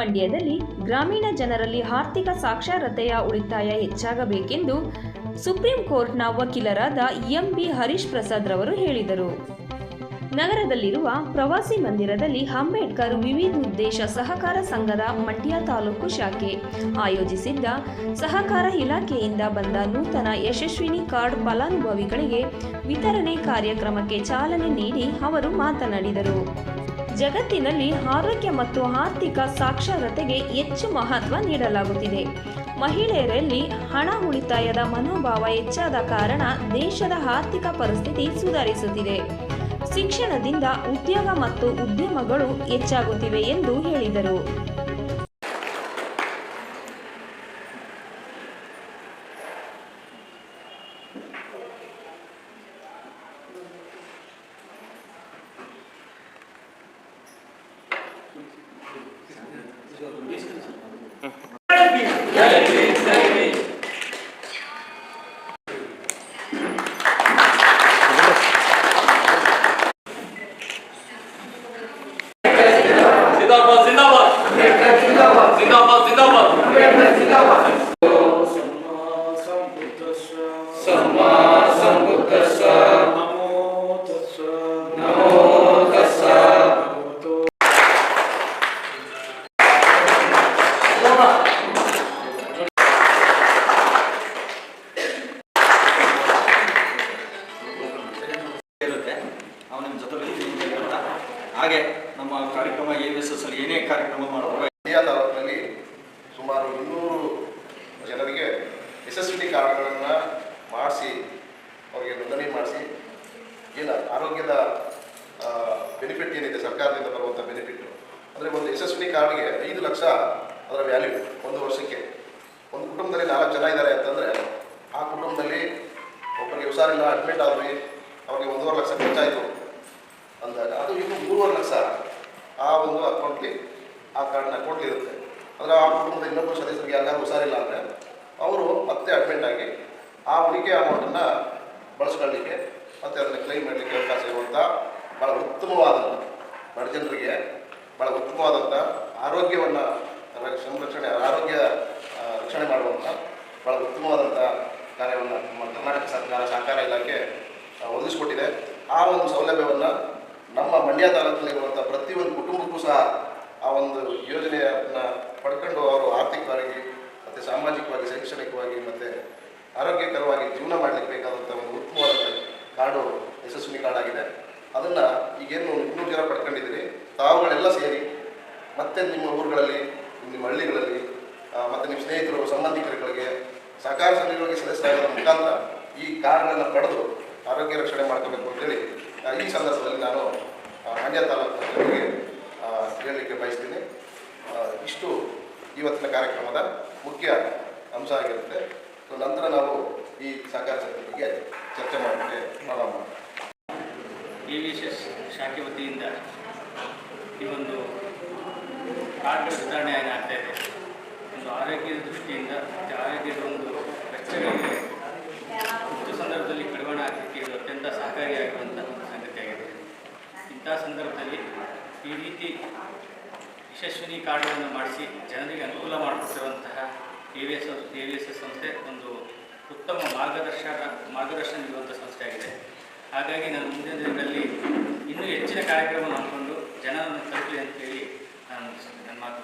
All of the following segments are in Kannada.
ಮಂಡ್ಯದಲ್ಲಿ ಗ್ರಾಮೀಣ ಜನರಲ್ಲಿ ಆರ್ಥಿಕ ಸಾಕ್ಷರತೆಯ ಉಳಿತಾಯ ಹೆಚ್ಚಾಗಬೇಕೆಂದು ಸುಪ್ರೀಂ ಕೋರ್ಟ್ನ ವಕೀಲರಾದ ಎಂ.ಬಿ. ಹರೀಶ್ ಪ್ರಸಾದ್ ರವರು ಹೇಳಿದರು. ನಗರದಲ್ಲಿರುವ ಪ್ರವಾಸಿ ಮಂದಿರದಲ್ಲಿ ಅಂಬೇಡ್ಕರ್ ವಿವಿಧೋದ್ದೇಶ ಸಹಕಾರ ಸಂಘದ ಮಂಡ್ಯ ತಾಲೂಕು ಶಾಖೆ ಆಯೋಜಿಸಿದ್ದ ಸಹಕಾರ ಇಲಾಖೆಯಿಂದ ಬಂದ ನೂತನ ಯಶಸ್ವಿನಿ ಕಾರ್ಡ್ ಫಲಾನುಭವಿಗಳಿಗೆ ವಿತರಣೆ ಕಾರ್ಯಕ್ರಮಕ್ಕೆ ಚಾಲನೆ ನೀಡಿ ಅವರು ಮಾತನಾಡಿದರು. ಜಗತ್ತಿನಲ್ಲಿ ಆರೋಗ್ಯ ಮತ್ತು ಆರ್ಥಿಕ ಸಾಕ್ಷರತೆಗೆ ಹೆಚ್ಚು ಮಹತ್ವ ನೀಡಲಾಗುತ್ತಿದೆ. ಮಹಿಳೆಯರಲ್ಲಿ ಹಣ ಉಳಿತಾಯದ ಮನೋಭಾವ ಹೆಚ್ಚಾದ ಕಾರಣ ದೇಶದ ಆರ್ಥಿಕ ಪರಿಸ್ಥಿತಿ ಸುಧಾರಿಸುತ್ತಿದೆ. ಶಿಕ್ಷಣದಿಂದ ಉದ್ಯೋಗ ಮತ್ತು ಉದ್ಯಮಗಳು ಹೆಚ್ಚಾಗುತ್ತಿವೆ ಎಂದು ಹೇಳಿದರು. ಹಾಗೆ ನಮ್ಮ ಕಾರ್ಯಕ್ರಮ AVSS ಅಲ್ಲಿ ಏನೇ ಕಾರ್ಯಕ್ರಮ ಮಾಡುವಾಗ ಮಂಡ್ಯ ತಾಲೂಕಿನಲ್ಲಿ ಸುಮಾರು 200 ಜನರಿಗೆ ಯಶಸ್ವಿನಿ ಕಾರ್ಡ್ಗಳನ್ನು ಮಾಡಿಸಿ ಅವರಿಗೆ ನೋಂದಣಿ ಮಾಡಿಸಿ ಏನು ಆರೋಗ್ಯದ ಬೆನಿಫಿಟ್ ಏನಿದೆ ಸರ್ಕಾರದಿಂದ ಬರುವಂಥ ಬೆನಿಫಿಟ್ ಅಂದರೆ ಒಂದು ಯಶಸ್ವಿನಿ ಕಾರ್ಡ್ಗೆ 5 ಲಕ್ಷ ಅದರ ವ್ಯಾಲ್ಯೂ ಒಂದು ವರ್ಷಕ್ಕೆ. ಒಂದು ಕುಟುಂಬದಲ್ಲಿ 4 ಜನ ಇದ್ದಾರೆ ಅಂತಂದರೆ ಆ ಕುಟುಂಬದಲ್ಲಿ ಒಬ್ಬರಿಗೆ ಹುಷಾರಿಲ್ಲ ಅಡ್ಮಿಟ್ ಆದ್ವಿ ಅವ್ರಿಗೆ 1.5 ಲಕ್ಷ ಖರ್ಚಾಯಿತು ಅಂದಾಗ ಅದು ಇನ್ನು 3.5 ಲಕ್ಷ ಆ ಒಂದು ಅಕೌಂಟ್ಲಿ ಆ ಕಾರ್ಡ್ನ ಅಕೌಂಟ್ಲಿರುತ್ತೆ. ಅಂದರೆ ಆ ಕುಟುಂಬದ ಇನ್ನೊಬ್ಬರು ಸದಸ್ಯರಿಗೆ ಯಾರು ಹುಷಾರಿಲ್ಲ ಅಂದರೆ ಅವರು ಮತ್ತೆ ಅಡ್ಮಿಟ್ ಆಗಿ ಆ ಉಳಿಕೆ ಅಮೌಂಟನ್ನು ಬಳಸ್ಕೊಳ್ಳಿಕ್ಕೆ ಮತ್ತು ಅದನ್ನು ಕ್ಲೈಮ್ ಮಾಡಲಿಕ್ಕೆ ಅವಕಾಶ ಇರುವಂಥ ಭಾಳ ಉತ್ತಮವಾದಂಥ ಬಡ ಜನರಿಗೆ ಭಾಳ ಉತ್ತಮವಾದಂಥ ಆರೋಗ್ಯವನ್ನು ಸಂರಕ್ಷಣೆ ಆರೋಗ್ಯ ರಕ್ಷಣೆ ಮಾಡುವಂಥ ಭಾಳ ಉತ್ತಮವಾದಂಥ ಕಾರ್ಯವನ್ನು ನಮ್ಮ ಕರ್ನಾಟಕ ಸರ್ಕಾರ ಸಹಕಾರ ಇಲಾಖೆ ಒದಗಿಸ್ಕೊಟ್ಟಿದೆ. ಆ ಒಂದು ಸೌಲಭ್ಯವನ್ನು ನಮ್ಮ ಮಂಡ್ಯ ತಾಲೂಕಿನಲ್ಲಿರುವಂಥ ಪ್ರತಿಯೊಂದು ಕುಟುಂಬಕ್ಕೂ ಸಹ ಆ ಒಂದು ಯೋಜನೆಯನ್ನು ಪಡ್ಕೊಂಡು ಅವರು ಆರ್ಥಿಕವಾಗಿ ಮತ್ತು ಸಾಮಾಜಿಕವಾಗಿ ಶೈಕ್ಷಣಿಕವಾಗಿ ಮತ್ತು ಆರೋಗ್ಯಕರವಾಗಿ ಜೀವನ ಮಾಡಲಿಕ್ಕೆ ಬೇಕಾದಂಥ ಒಂದು ಉತ್ತಮವಾದಂಥ ಕಾರ್ಡು ಯಶಸ್ವಿನಿ ಕಾರ್ಡ್ ಆಗಿದೆ. ಅದನ್ನು ಈಗೇನು 200 ಜನ ಪಡ್ಕೊಂಡಿದ್ದೀರಿ ತಾವುಗಳೆಲ್ಲ ಸೇರಿ ಮತ್ತು ನಿಮ್ಮ ಊರುಗಳಲ್ಲಿ ನಿಮ್ಮ ಹಳ್ಳಿಗಳಲ್ಲಿ ಮತ್ತು ನಿಮ್ಮ ಸ್ನೇಹಿತರು ಸಂಬಂಧಿಕರುಗಳಿಗೆ ಸಹಕಾರ ಸಂಘಗಳಿಗೆ ಸದಸ್ಯರಾಗೋದ್ರ ಮುಖಾಂತರ ಈ ಕಾರ್ಡ್ಗಳನ್ನು ಪಡೆದು ಆರೋಗ್ಯ ರಕ್ಷಣೆ ಮಾಡ್ಕೋಬೇಕು ಅಂತೇಳಿ ಈ ಸಂದರ್ಭದಲ್ಲಿ ನಾನು ಮಂಡ್ಯ ತಾಲೂಕಿನವರಿಗೆ ಹೇಳಲಿಕ್ಕೆ ಬಯಸ್ತೀನಿ. ಇಷ್ಟು ಇವತ್ತಿನ ಕಾರ್ಯಕ್ರಮದ ಮುಖ್ಯ ಅಂಶ ಆಗಿರುತ್ತೆ. ನಂತರ ನಾವು ಈ ಸಹಕಾರ ಸಂಘದ ಬಗ್ಗೆ ಚರ್ಚೆ ಮಾಡಲಿಕ್ಕೆ ಪ್ರಾರಂಭ ಮಾಡೋಣ. AVSS ಶಾಖೆ ವತಿಯಿಂದ ಈ ಒಂದು ಕಾರ್ಡ್ ವಿತರಣೆ ಆಗ್ತಾ ಇದೆ. ಒಂದು ಆರೋಗ್ಯದ ದೃಷ್ಟಿಯಿಂದ ಮತ್ತು ಆರೋಗ್ಯದ ಒಂದು ವೆಚ್ಚಗಳಿಗೆ ಒಂದು ಸಂದರ್ಭದಲ್ಲಿ ಕಡಿವಾಣ ಹಾಕಲಿಕ್ಕೆ ಇದು ಅತ್ಯಂತ ಸಹಕಾರಿಯಾಗಿರುವಂಥ ಸಂಗತಿಯಾಗಿದೆ. ಇಂಥ ಸಂದರ್ಭದಲ್ಲಿ ಈ ರೀತಿ ಯಶಸ್ವಿನಿ ಕಾರ್ಡ್ಗಳನ್ನು ಮಾಡಿಸಿ ಜನರಿಗೆ ಅನುಕೂಲ ಮಾಡಿಕೊಟ್ಟಿರುವಂತಹ AVSS ಸಂಸ್ಥೆ ಒಂದು ಉತ್ತಮ ಮಾರ್ಗದರ್ಶನ ನೀಡುವಂಥ ಸಂಸ್ಥೆಯಾಗಿದೆ. ಹಾಗಾಗಿ ನಾನು ಮುಂದಿನ ದಿನಗಳಲ್ಲಿ ಇನ್ನೂ ಹೆಚ್ಚಿನ ಕಾರ್ಯಕ್ರಮ ಮಾಡಿಕೊಂಡು ಜನರನ್ನು ತಲುಪಲಿ ಅಂತೇಳಿ ನಾನು ನನ್ನ ಮಾತು.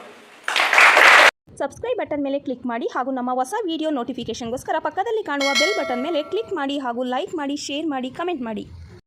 ಸಬ್ಸ್ಕ್ರೈಬ್ ಬಟನ್ ಮೇಲೆ ಕ್ಲಿಕ್ ಮಾಡಿ ಹಾಗೂ ನಮ್ಮ ಹೊಸ ವಿಡಿಯೋ ನೋಟಿಫಿಕೇಷನ್ಗೋಸ್ಕರ ಪಕ್ಕದಲ್ಲಿ ಕಾಣುವ ಬೆಲ್ ಬಟನ್ ಮೇಲೆ ಕ್ಲಿಕ್ ಮಾಡಿ ಹಾಗೂ ಲೈಕ್ ಮಾಡಿ, ಶೇರ್ ಮಾಡಿ, ಕಮೆಂಟ್ ಮಾಡಿ.